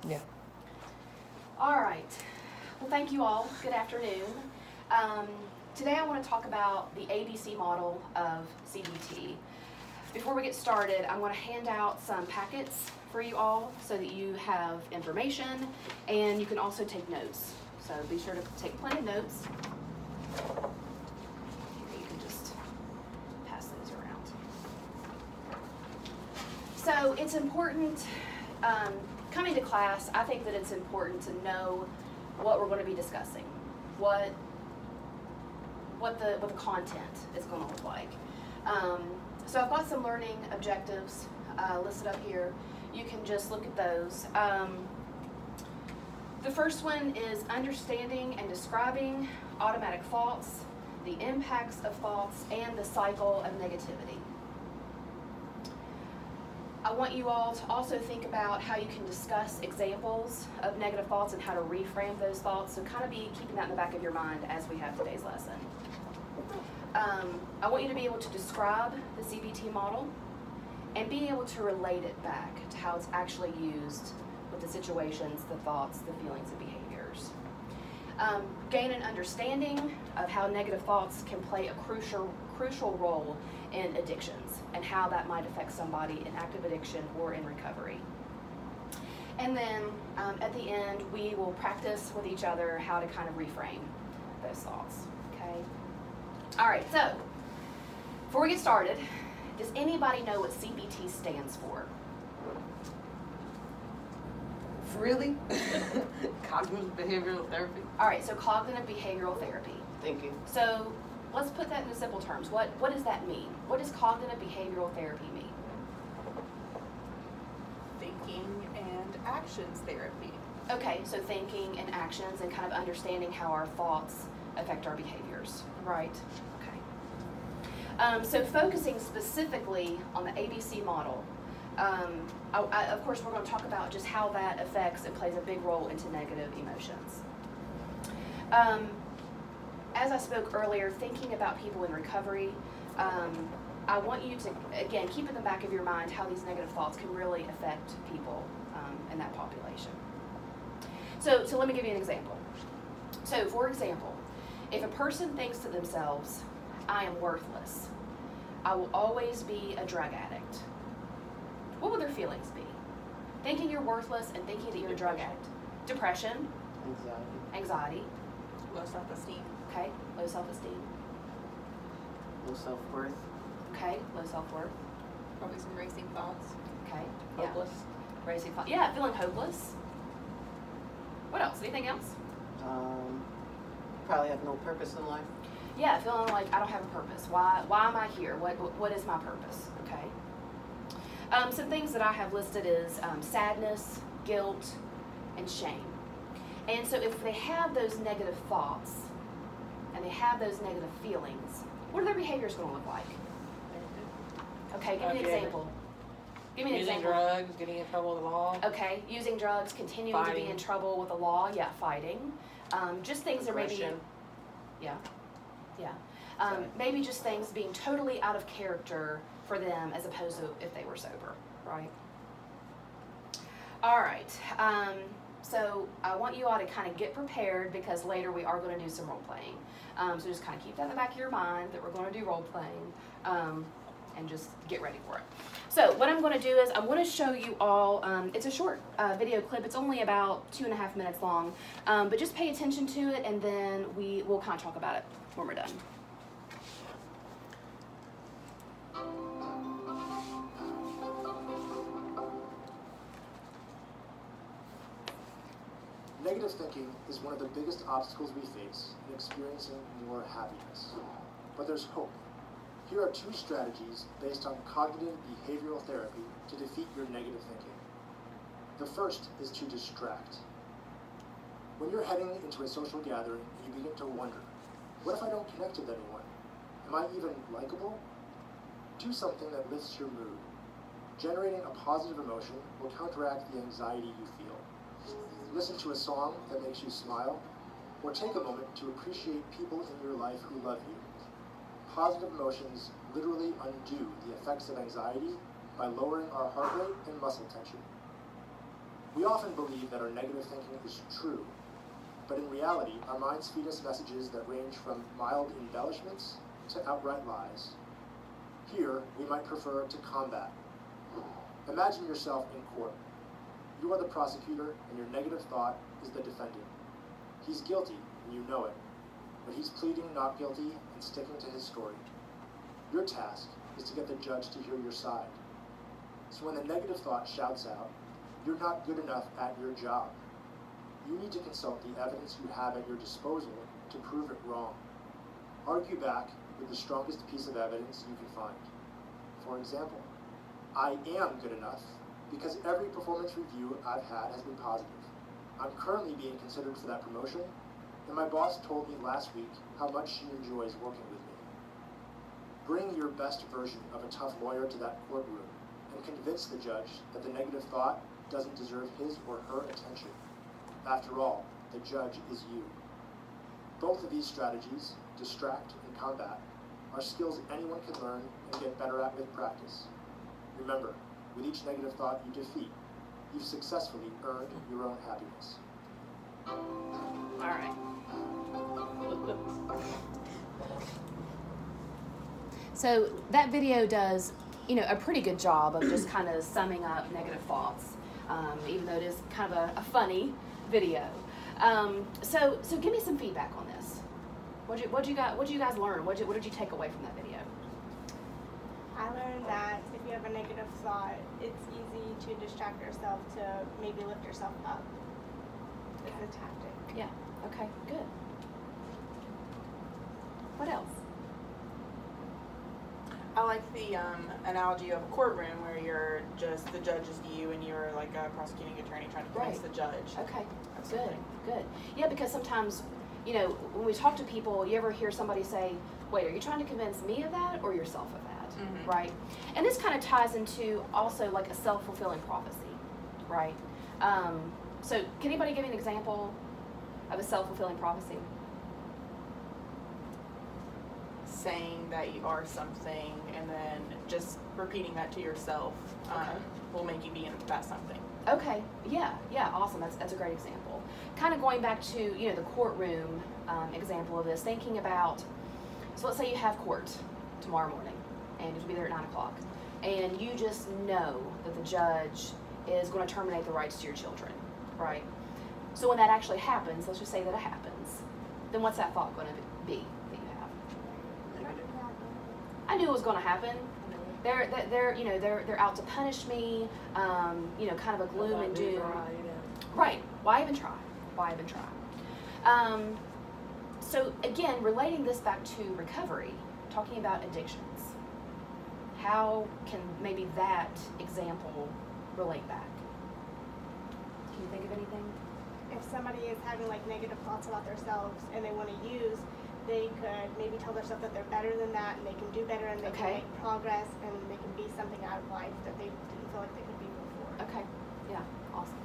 Yeah. All right. Well, thank you all. Good afternoon. Today I want to talk about the ABC model of CBT. Before we get started, I'm going to hand out some packets for you all so that you have information and you can also take notes. So be sure to take plenty of notes. Here, you can just pass those around. So it's important, coming to class, I think that it's important to know what we're going to be discussing, what the content is going to look like. So I've got some learning objectives listed up here. You can just look at those. The first one is understanding and describing automatic thoughts, the impacts of thoughts, and the cycle of negativity. I want you all to also think about how you can discuss examples of negative thoughts and how to reframe those thoughts. So kind of be keeping that in the back of your mind as we have today's lesson. I want you to be able to describe the CBT model and be able to relate it back to how it's actually used with the situations, the thoughts, the feelings, and behaviors. Gain an understanding of how negative thoughts can play a crucial role in addictions and how that might affect somebody in active addiction or in recovery. And then at the end, we will practice with each other how to kind of reframe those thoughts, okay? All right, so before we get started, does anybody know what CBT stands for? Really? Cognitive behavioral therapy? All right, so cognitive behavioral therapy. Thinking. So let's put that into simple terms. What does that mean? What does cognitive behavioral therapy mean? Thinking and actions therapy. Okay, so thinking and actions and kind of understanding how our thoughts affect our behaviors. Right. Okay. So focusing specifically on the ABC model, of course we're going to talk about just how that affects and plays a big role into negative emotions. As I spoke earlier, thinking about people in recovery, I want you to, again, keep in the back of your mind how these negative thoughts can really affect people in that population. So let me give you an example. So for example, if a person thinks to themselves, I am worthless, I will always be a drug addict, what would their feelings be? Thinking you're worthless and thinking that you're a drug addict. Depression. Anxiety. Low self-esteem. Okay, low self-esteem. Low self-worth. Okay, low self-worth. Probably some racing thoughts. Okay, Hopeless. yeah. Racing thought. Yeah, feeling hopeless. What else? Anything else? Probably have no purpose in life. Yeah, feeling like I don't have a purpose. Why am I here? What is my purpose? Okay. Some things that I have listed is sadness, guilt, and shame. And so if they have those negative thoughts and they have those negative feelings, what are their behaviors going to look like? Okay, give me an example. Give me an Using example. drugs, getting in trouble with the law. Okay, using drugs, continuing to be in trouble with the law. Yeah, fighting. Just things that maybe. Yeah. Maybe just things being totally out of character for them as opposed to if they were sober, right? All right. So I want you all to kind of get prepared because later we are going to do some role playing. So just kind of keep that in the back of your mind that we're going to do role playing and just get ready for it. So what I'm going to do is I'm going to show you all, it's a short video clip. It's only about 2.5 minutes long, but just pay attention to it and then we'll kind of talk about it when we're done. Negative thinking is one of the biggest obstacles we face in experiencing more happiness. But there's hope. Here are 2 strategies based on cognitive behavioral therapy to defeat your negative thinking. The first is to distract. When you're heading into a social gathering, you begin to wonder, what if I don't connect with anyone? Am I even likable? Do something that lifts your mood. Generating a positive emotion will counteract the anxiety you feel. Listen to a song that makes you smile, or take a moment to appreciate people in your life who love you. Positive emotions literally undo the effects of anxiety by lowering our heart rate and muscle tension. We often believe that our negative thinking is true, but in reality, our minds feed us messages that range from mild embellishments to outright lies. Here, we might prefer to combat. Imagine yourself in court. You are the prosecutor, and your negative thought is the defendant. He's guilty, and you know it, but he's pleading not guilty and sticking to his story. Your task is to get the judge to hear your side. So when the negative thought shouts out, "You're not good enough at your job," you need to consult the evidence you have at your disposal to prove it wrong. Argue back with the strongest piece of evidence you can find. For example, "I am good enough because every performance review I've had has been positive. I'm currently being considered for that promotion, and my boss told me last week how much she enjoys working with me." Bring your best version of a tough lawyer to that courtroom and convince the judge that the negative thought doesn't deserve his or her attention. After all, the judge is you. Both of these strategies, distract and combat, are skills anyone can learn and get better at with practice. Remember, with each negative thought you defeat, you've successfully earned your own happiness. All right. So that video does, a pretty good job of just kind of summing up negative thoughts, even though it is kind of a funny video. So give me some feedback on this. What did you guys learn? What did you take away from that video? I learned that if you have a negative thought, it's easy to distract yourself to maybe lift yourself up. It's a tactic. Yeah. Okay. Good. What else? I like the analogy of a courtroom where the judge is you and you're like a prosecuting attorney trying to convince the judge. Okay. of Good. something. Good. Yeah, because sometimes, when we talk to people, you ever hear somebody say, "Wait, are you trying to convince me of that or yourself of that?" Mhm. Right? And this kind of ties into also like a self-fulfilling prophecy, right? So can anybody give me an example of a self-fulfilling prophecy? Saying that you are something and then just repeating that to yourself will make you be that something. Okay, yeah, awesome. That's a great example. Kind of going back to the courtroom example of this, thinking about, so let's say you have court tomorrow morning, and you'll be there at 9:00, and you just know that the judge is going to terminate the rights to your children, right? So when that actually happens, let's just say that it happens, then what's that thought going to be that you have? I knew it was going to happen. They're out to punish me. Kind of a gloom and doom. Right. Why even try? So again, relating this back to recovery, talking about addictions. How can maybe that example relate back? Can you think of anything? If somebody is having like negative thoughts about themselves and they want to use, they could maybe tell themselves that they're better than that and they can do better and they can make progress and they can be something out of life that they didn't feel like they could be before. Okay. Yeah. Awesome.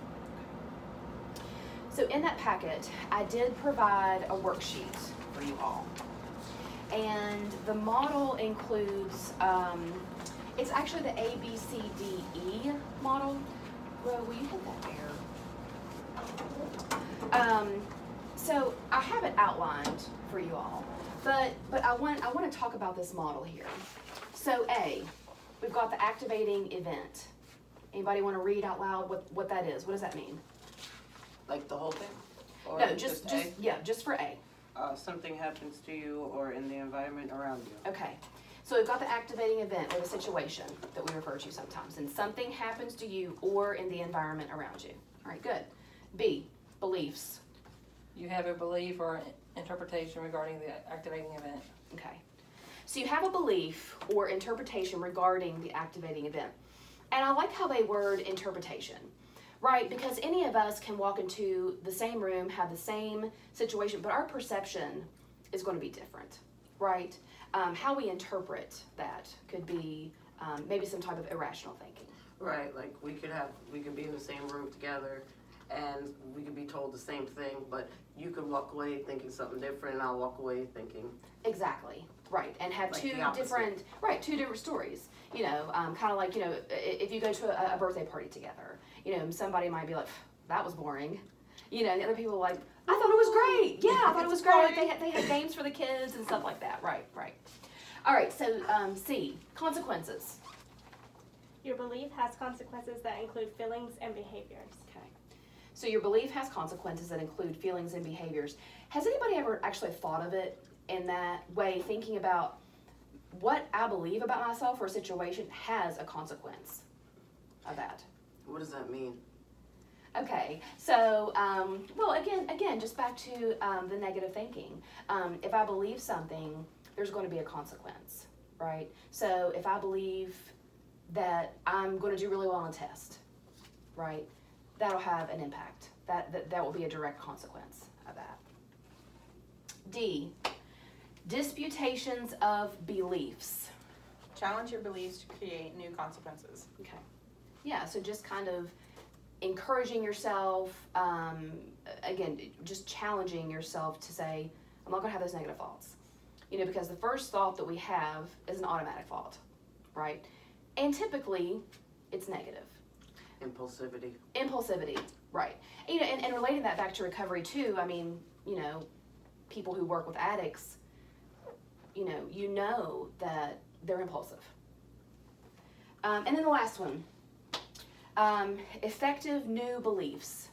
So in that packet, I did provide a worksheet for you all. And the model includes, it's actually the ABCDE model. Ro, will you hit that there? So I have it outlined for you all, but I want to talk about this model here. So A, we've got the activating event. Anybody want to read out loud what that is? What does that mean? Like the whole thing? Or No, just A? just for A. Something happens to you or in the environment around you. Okay. So we've got the activating event or the situation that we refer to sometimes, and something happens to you or in the environment around you. All right, good. B, beliefs. You have a belief or interpretation regarding the activating event. Okay. So you have a belief or interpretation regarding the activating event. And I like how they word interpretation, right? Because any of us can walk into the same room, have the same situation, but our perception is going to be different, right? How we interpret that could be maybe some type of irrational thinking. Right, like we could be in the same room together and we could be told the same thing, but you could walk away thinking something different and I'll walk away thinking. Exactly, right, and have Like two the opposite. different stories, kind of like, if you go to a birthday party together, You know, somebody might be like, that was boring. You know, and the other people are like, I thought it was great. Yeah, I thought it was great. They had games for the kids and stuff like that. Right. All right, so C, consequences. Your belief has consequences that include feelings and behaviors. Okay. So your belief has consequences that include feelings and behaviors. Has anybody ever actually thought of it in that way, thinking about what I believe about myself or a situation has a consequence of that? What does that mean? Okay, so, well, again, just back to the negative thinking. If I believe something, there's going to be a consequence, right? So if I believe that I'm going to do really well on a test, right, that'll have an impact. That will be a direct consequence of that. D, disputations of beliefs. Challenge your beliefs to create new consequences. Okay. Yeah, so just kind of encouraging yourself, again, just challenging yourself to say, I'm not going to have those negative thoughts. You know, because the first thought that we have is an automatic thought, right? And typically, it's negative. Impulsivity, right. You know, and relating that back to recovery too, I mean, you know, people who work with addicts, you know that they're impulsive. And then the last one, effective new beliefs.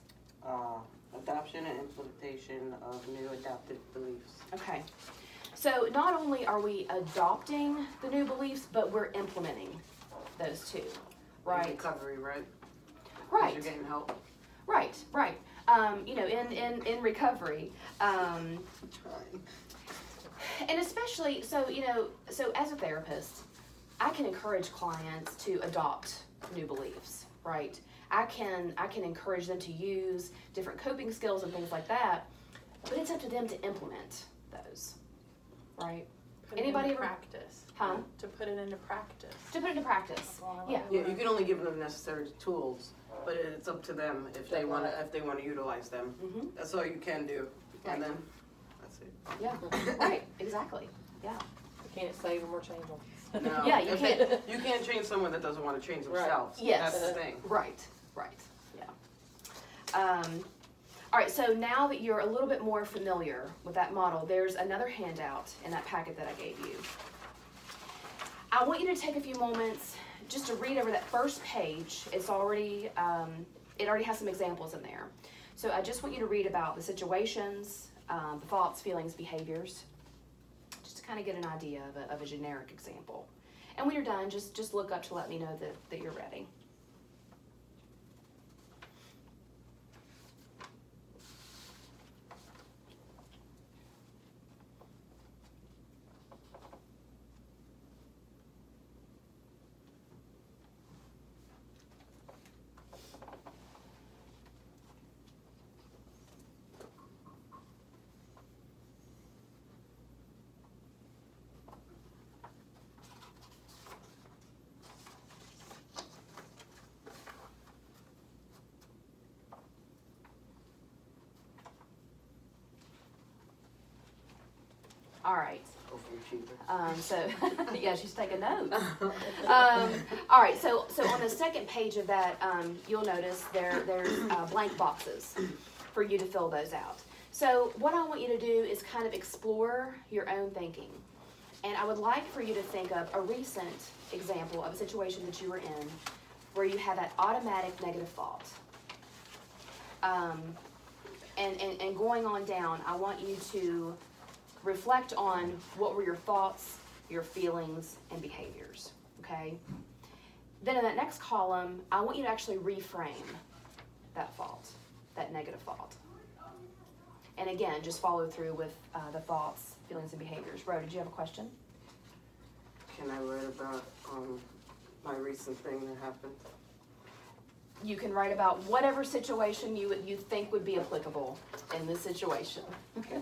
Adoption and implementation of new adaptive beliefs. Okay. So not only are we adopting the new beliefs, but we're implementing those too, right? Recovery, right? Right. You're getting help. Right. You know, in recovery, and especially, so as a therapist, I can encourage clients to adopt new beliefs, right? I can encourage them to use different coping skills and things like that, but it's up to them to implement those, right? Anybody ever practice? Huh? To put it into practice. To put into practice, yeah. Yeah, you can only give them necessary tools, but it's up to them if they want to utilize them. Mm-hmm. That's all you can do, Right. and then that's it. Yeah, right, exactly, yeah. You can't save them or change them. No, Yeah, you can't. You can't change someone that doesn't want to change Right. themselves. Yes. That's the thing. Right, yeah. All right, so now that you're a little bit more familiar with that model, there's another handout in that packet that I gave you. I want you to take a few moments just to read over that first page. It's already, it already has some examples in there. So I just want you to read about the situations, the thoughts, feelings, behaviors, just to kind of get an idea of a generic example. And when you're done, just look up to let me know that you're ready. All right. Hopefully cheaper. So yeah, she's taking notes. All right, so on the second page of that, you'll notice there's blank boxes for you to fill those out. So what I want you to do is kind of explore your own thinking. And I would like for you to think of a recent example of a situation that you were in where you had that automatic negative thought. And going on down, I want you to reflect on what were your thoughts, your feelings, and behaviors, okay? Then in that next column, I want you to actually reframe that thought, that negative thought. And again, just follow through with the thoughts, feelings, and behaviors. Ro, did you have a question? Can I write about my recent thing that happened? You can write about whatever situation you think would be applicable in this situation. Okay.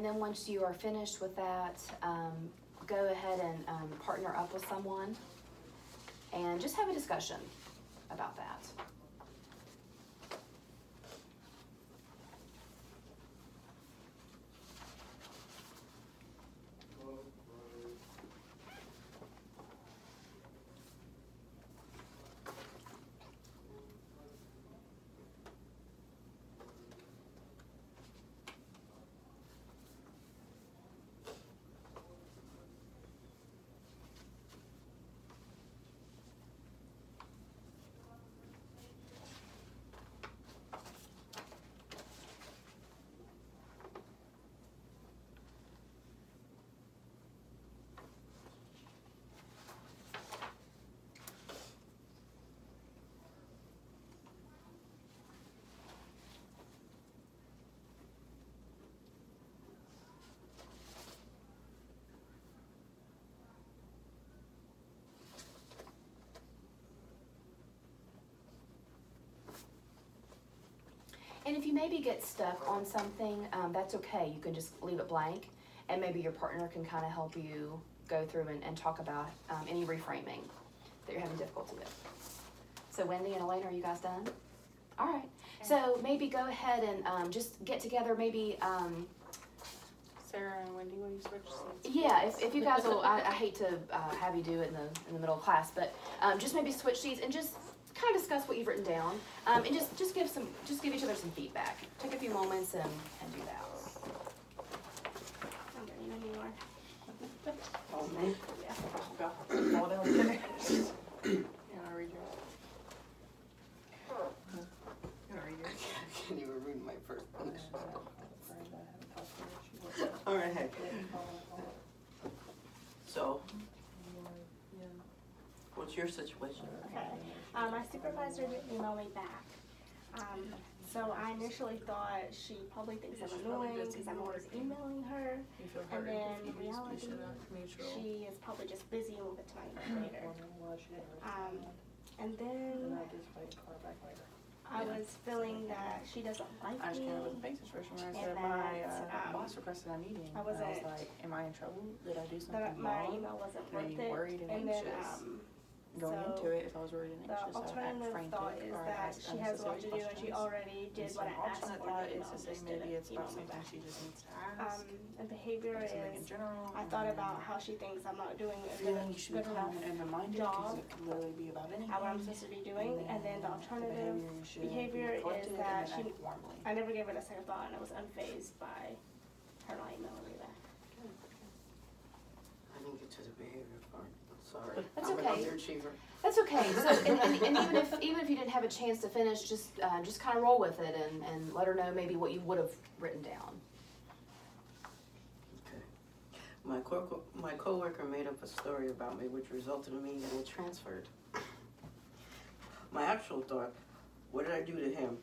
then once you are finished with that, go ahead and partner up with someone and just have a discussion about that. And if you maybe get stuck on something, that's okay. You can just leave it blank, and maybe your partner can kind of help you go through and talk about any reframing that you're having difficulty with. So Wendy and Elaine, are you guys done? All right. Okay. So maybe go ahead and just get together, maybe. Sarah and Wendy, will you switch seats? Yeah, if you guys will, I hate to have you do it in the middle of class, but just maybe switch seats and just kind of discuss what you've written down, and just give each other some feedback. Take a few moments and do that. I'm getting anymore. Oh, me? Yeah. Go. Fall down. You wanna read yours? You wanna read yours? I can't even read my first initial. All right. So, what's your situation? Okay. My supervisor didn't email me back. So I initially thought she probably thinks I'm annoying because I'm always emailing her. And then in reality, she is probably just busy and will get to my email later. And then I was feeling that she doesn't like I just me. came up with a basic situation where I said And my boss requested a meeting. I And I was wasn't- like, am I in trouble? Did I do something That my wrong? email wasn't Are worth you it. worried and And then anxious? Going so into it, if I was worried and the anxious, I would act alternative frantic thought is or that ask she has a lot to do and she unnecessary already questions. did And what I some asked alternate for. thought in the is to email, say just maybe didn't it's email about me something back. she just needs to ask. And behavior or something in is, general. I thought about how she thinks I'm not doing a Feeling you should be good calm enough and reminded because job, it could literally be about anything. how I'm supposed to be doing, and then the alternative behavior is that she, I never gave it a second thought and I was unfazed by her not emailing me back. I didn't get to the behavior part. I'm sorry. That's I'm okay. an underachiever. That's okay. So, and even if you didn't have a chance to finish, just kind of roll with it and let her know maybe what you would have written down. Okay. My coworker made up a story about me, which resulted in me getting transferred. My actual thought, what did I do to him?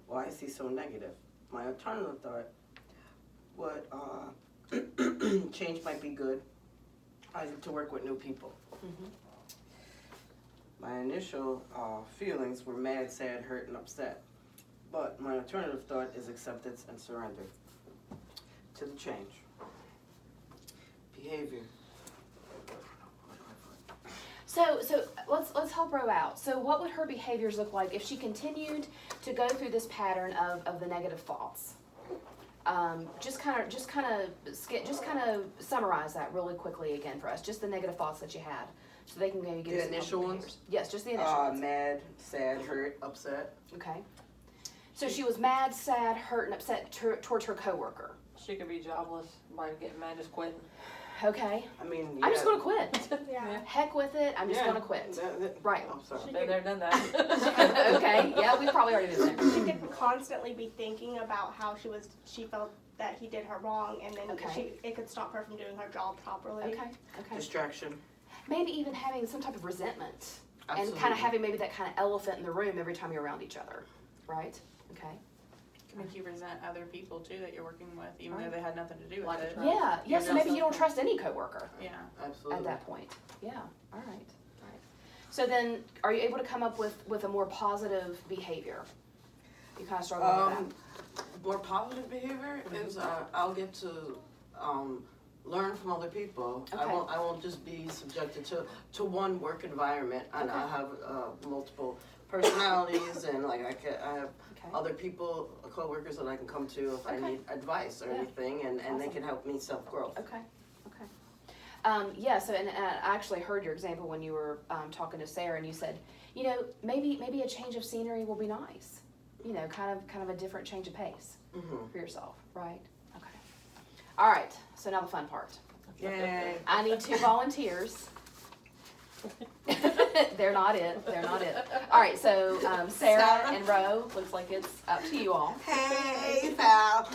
Why is he so negative? My alternative thought, what change might be good. I like to work with new people. Mm-hmm. My initial feelings were mad, sad, hurt, and upset. But my alternative thought is acceptance and surrender to the change. Behavior. So let's help Ro out. So what would her behaviors look like if she continued to go through this pattern of the negative thoughts? Just kind of summarize that really quickly again for us. Just the negative thoughts that you had, so they can maybe give The us some initial behaviors. ones? Yes, just the initial ones. Mad, sad, hurt, upset. Okay. So she was mad, sad, hurt, and upset towards her coworker. She could be jobless by getting mad, just quitting. Okay. I mean, I'm just gonna quit. Yeah. Heck with it. I'm just Yeah. gonna quit. Right. I'm sorry. Been there, done that. Okay. Yeah, we've probably already been there. She could constantly be thinking about how she felt that he did her wrong, and then Okay. it could stop her from doing her job properly. Okay. Okay. Distraction. Maybe even having some type of resentment. And Absolutely. kind of having maybe that kind of elephant in the room every time you're around each other, right? Okay. Can make you resent other people too that you're working with, even Right. though they had nothing to do with Like a it. trust. Yeah. Yeah. So maybe you don't something. trust any coworker Yeah. Absolutely. at that point. Yeah. All right. All right. So then, are you able to come up with a more positive behavior? you kind of struggle with that? More positive behavior is I'll get to learn from other people. Okay. I won't just be subjected to one work environment, and Okay. I have multiple personalities, and like I have Okay. other people, coworkers that I can come to if I Okay. need advice or Yeah. anything, and they Awesome. can help me self-growth. Okay, okay. Yeah, so, and I actually heard your example when you were talking to Sarah, and you said, you know, maybe a change of scenery will be nice. You know, kind of a different change of pace Mm-hmm. for yourself, right? Okay. All right, so now the fun part. Yay. I need 2 volunteers. They're not it. They're not it. All right, so Sarah and Ro, looks like it's up to you all. Hey, pal.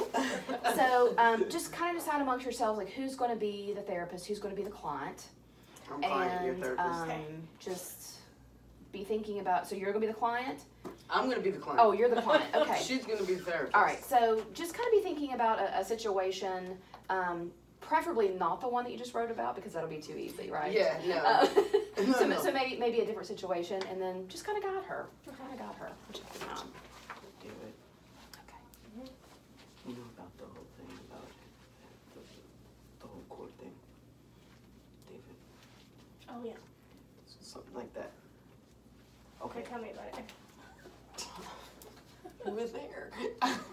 So just kind of decide amongst yourselves, like, who's going to be the therapist, who's going to be the client, I'm fine, you're and therapist. just be thinking about. So you're going to be the client. I'm gonna be the client. Oh, you're the client. Okay. She's gonna be the therapist. All right. So just kind of be thinking about a situation. Preferably not the one that you just wrote about, because that'll be too easy, right? Yeah, no. So, No. so maybe a different situation, and then just kind of guide her. Check it out. Do it. Okay. You know about the whole thing about the whole court thing, David? Oh yeah. Something like that. Okay, Okay. tell me about it. Who was there?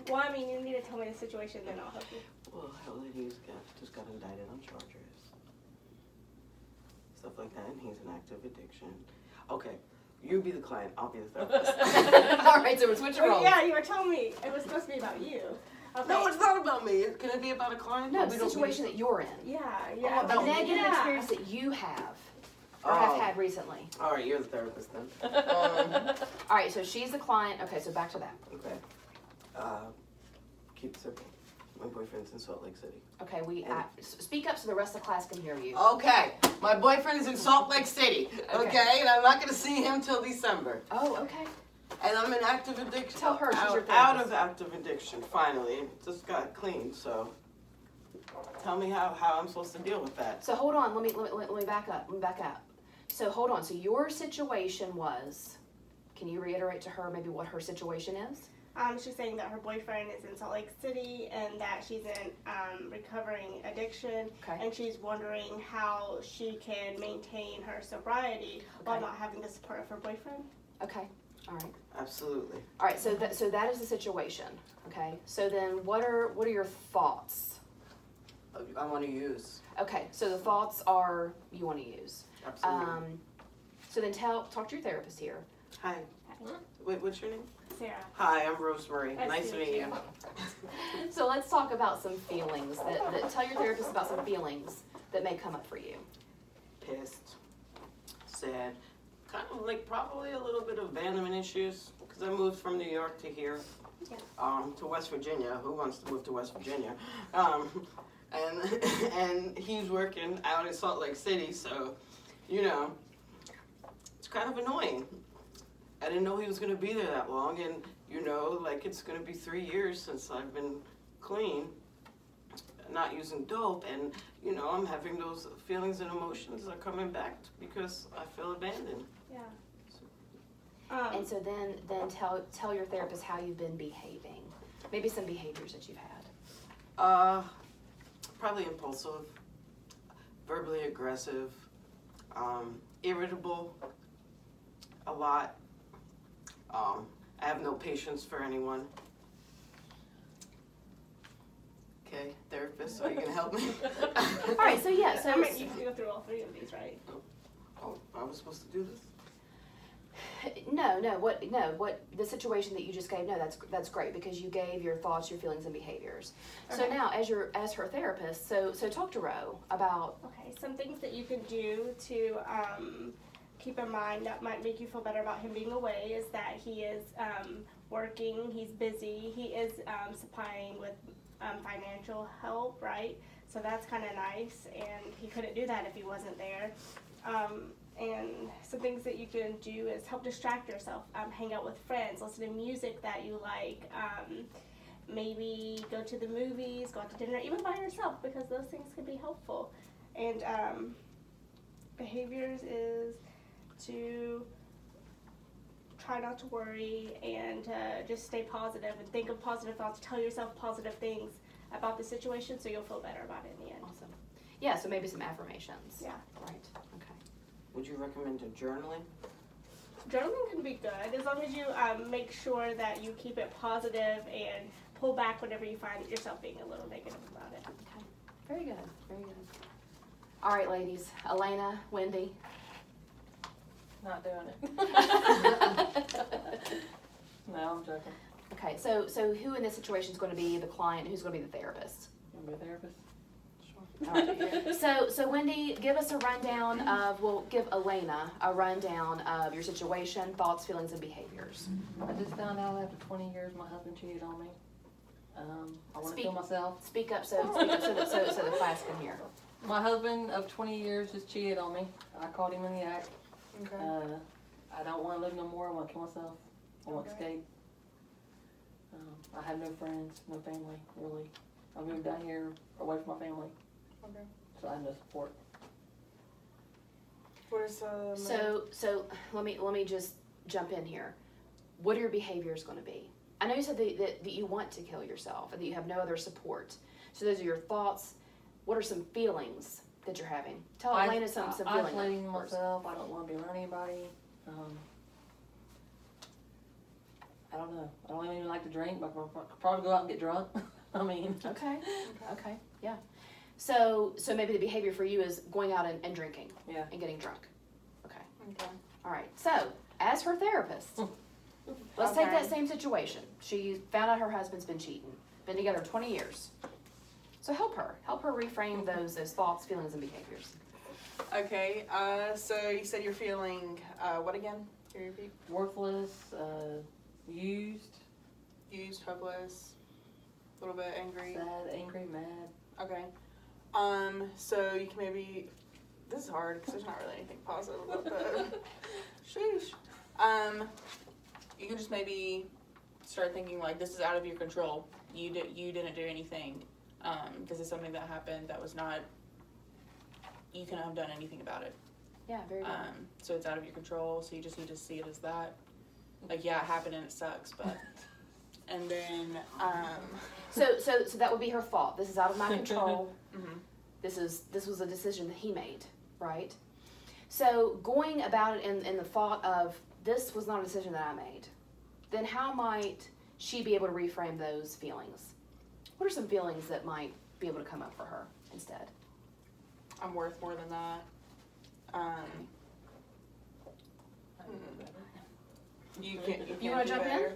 Well, I mean, you need to tell me the situation, then I'll help you. Well, hell, he's just got indicted on charges. Stuff like that, and he's in active addiction. Okay, you be the client, I'll be the therapist. All right. So we're switching Well, roles. yeah, you were telling me it was supposed to be about you. Okay. No, it's not about me. Can it be about a client? No, We the don't situation that you're in. Yeah, Oh, yeah. about A me? negative Yeah. experience that you have or have Oh. had recently. All right, you're the therapist then. All right. So she's the client. Okay. So back to that. Okay. Keep it simple. My boyfriend's in Salt Lake City. Okay. Speak up so the rest of the class can hear you. Okay, my boyfriend is in Salt Lake City, Okay. okay? And I'm not gonna see him till December. Oh. Okay. And I'm in active addiction. Tell her she's your out therapist. of active addiction, finally. Just got clean, so tell me how I'm supposed to deal with that. So hold on. Let me back up. Let me back up. So hold on. So your situation was. Can you reiterate to her maybe what her situation is? She's saying that her boyfriend is in Salt Lake City and that she's in recovering addiction, Okay. and she's wondering how she can maintain her sobriety while Okay. not having the support of her boyfriend. Okay. All right. Absolutely. All right. So that is the situation. Okay. So then what are your thoughts? I want to use. Okay. So the thoughts are you want to use. Absolutely. So then talk to your therapist here. Hi. Wait, what's your name? Sarah. Hi, I'm Rosemary. Nice to meet you. So let's talk about some feelings that tell your therapist about some feelings that may come up for you. Pissed, sad, kind of like probably a little bit of abandonment issues because I moved from New York to here, to West Virginia. Who wants to move to West Virginia? And he's working out in Salt Lake City, so you know it's kind of annoying. I didn't know he was going to be there that long, and you know, like it's going to be 3 years since I've been clean, not using dope, and you know, I'm having those feelings and emotions are coming back because I feel abandoned. Yeah. And so then tell your therapist how you've been behaving. Maybe some behaviors that you've had. Probably impulsive, verbally aggressive, irritable, a lot. I have no patience for anyone. Okay, therapist, so you can help me. All right. So yeah. So I mean, you can go through all 3 of these, right? Oh, I was supposed to do this? No, what the situation that you just gave? No, that's great because you gave your thoughts, your feelings, and behaviors. So Okay. now, as her therapist, so talk to Ro about. Okay, some things that you can do to keep in mind that might make you feel better about him being away is that he is working, he's busy, he is supplying with financial help, right? So that's kind of nice, and he couldn't do that if he wasn't there. And some things that you can do is help distract yourself, hang out with friends, listen to music that you like, maybe go to the movies, go out to dinner, even by yourself, because those things can be helpful. And behaviors is to try not to worry and just stay positive and think of positive thoughts. Tell yourself positive things about the situation so you'll feel better about it in the end. Awesome. Yeah, so maybe some affirmations. Yeah. Right. Okay. Would you recommend journaling? Journaling can be good as long as you make sure that you keep it positive and pull back whenever you find yourself being a little negative about it. Okay. Very good. Very good. All right, ladies. Elena, Wendy. Not doing it. No, I'm joking. Okay, so who in this situation is going to be the client? Who's going to be the therapist? You want to be a therapist? All right. So Wendy, give us a rundown of. Well, give Elena a rundown of your situation, thoughts, feelings, and behaviors. I just found out after 20 years my husband cheated on me. I want to kill myself. Speak up so the class can hear. My husband of 20 years just cheated on me. I caught him in the act. Okay. I don't want to live no more. I want to kill myself. I want to Okay. escape. I have no friends, no family, really. I moved down here away from my family, Okay. so I have no support. What is So let me just jump in here. What are your behaviors going to be? I know you said that you want to kill yourself and that you have no other support. So those are your thoughts. What are some feelings that you're having? Tell Elena some feelings. Isolating myself. I don't want to be around anybody. I don't know. I don't even like to drink, but I'll probably go out and get drunk. I mean. Okay, yeah. So maybe the behavior for you is going out and drinking. Yeah. And getting drunk. Okay. Okay. All right. So as her therapist, let's take that same situation. She found out her husband's been cheating. Been together 20 years. So help her reframe those thoughts, feelings, and behaviors. Okay. So you said you're feeling what again? Can you repeat? Worthless, used, hopeless, a little bit angry. sad, angry, mad. Okay. So you can maybe. This is hard because there's not really anything positive about that. Sheesh. You can just maybe start thinking like this is out of your control. You didn't do anything. This is something that happened that was not. You couldn't have done anything about it. Yeah, very good. So it's out of your control. So you just need to see it as that. Like yeah, it happened and it sucks, but. And then. So that would be her fault. This is out of my control. Mhm. This was a decision that he made, right? So going about it in the thought of this was not a decision that I made, then how might she be able to reframe those feelings? What are some feelings that might be able to come up for her instead? I'm worth more than that. You can. You wanna jump in?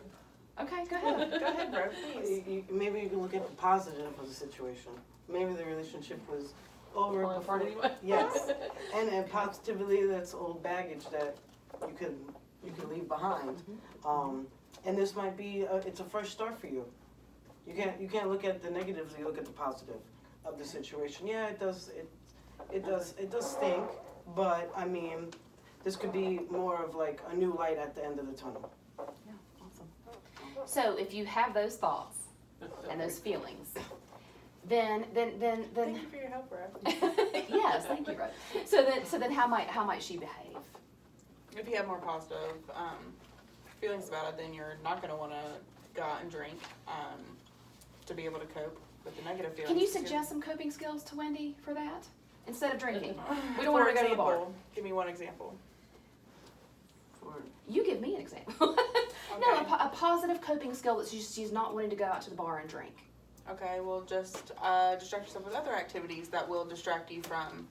Okay, go ahead. Go ahead, bro. Please. Maybe you can look at the positive of the situation. Maybe the relationship was over Falling apart before. anyway. Yes, and positively, that's old baggage that you could leave behind. And this might be it's a fresh start for you. You can't look at the negatives. You look at the positive of the situation. Yeah, it does stink, but I mean, this could be more of like a new light at the end of the tunnel. Yeah, awesome. So if you have those thoughts and those feelings, then Thank you for your help, bro. yes, thank you, Rose. So then how might she behave? If you have more positive feelings about it, then you're not going to want to go out and drink to be able to cope with the negative feelings. Can you suggest some coping skills to Wendy for that instead of drinking? We don't want her to go to the bar. Give me one example. You give me an example. No, a positive coping skill that she's not wanting to go out to the bar and drink. Okay, well, just distract yourself with other activities that will distract you from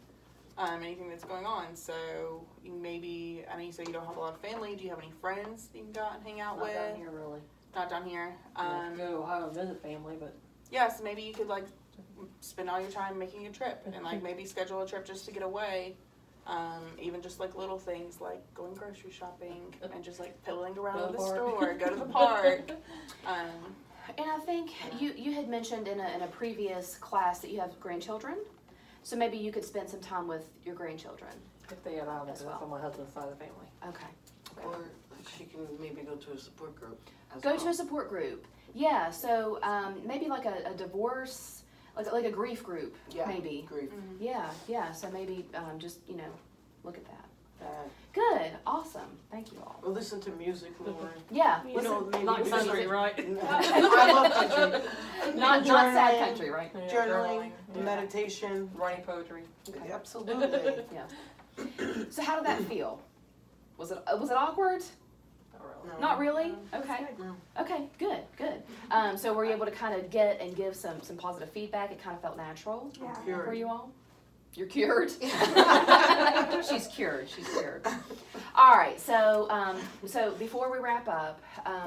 anything that's going on. So you maybe, I know you said you don't have a lot of family. Do you have any friends that you can go out and hang out Not with? down here, really. Not down here. I go to Ohio and visit family, but Yeah, so maybe you could like spend all your time making a trip and like maybe schedule a trip just to get away. Even just like little things like going grocery shopping and just like piddling around Go in the to the store, go to the park. And I think you had mentioned in a previous class that you have grandchildren, so maybe you could spend some time with your grandchildren. if they allow me, As that's well. on my husband's side of the family. Okay. Or she can maybe go to a support group. Go to a support group. Yeah. So maybe like a divorce, like a grief group. Yeah, Maybe. grief. Yeah. So maybe just look at that. Good, awesome. Thank you all. We'll listen to music more. Yeah, You know, maybe Not listen country, to- right? I love country. not sad Journaling. country, right? Yeah, Journaling, yeah. meditation. Writing poetry. Okay. Absolutely. So how did that feel? Was it awkward? Not really. No. Not really. Okay. No. Okay. Good. So were you able to kind of get and give some positive feedback? It kind of felt natural Yeah. Cured. for you all. You're cured. She's cured. All right. So so before we wrap up,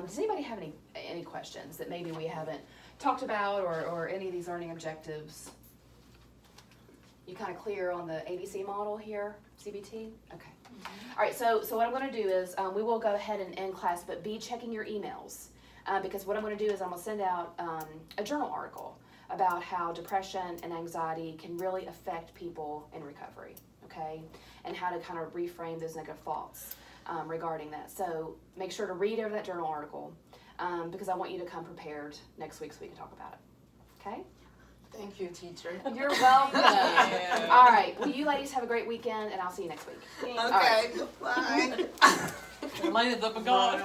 does anybody have any questions that maybe we haven't talked about or any of these learning objectives? You kind of clear on the ABC model here, CBT? Okay. All right, so what I'm going to do is we will go ahead and end class, but be checking your emails because what I'm going to do is I'm going to send out a journal article about how depression and anxiety can really affect people in recovery, okay? And how to kind of reframe those negative thoughts regarding that. So make sure to read over that journal article because I want you to come prepared next week so we can talk about it, okay? Thank you, teacher. You're welcome. All right. Well, you ladies have a great weekend, and I'll see you next week. Okay, bye. Elena's up and gone.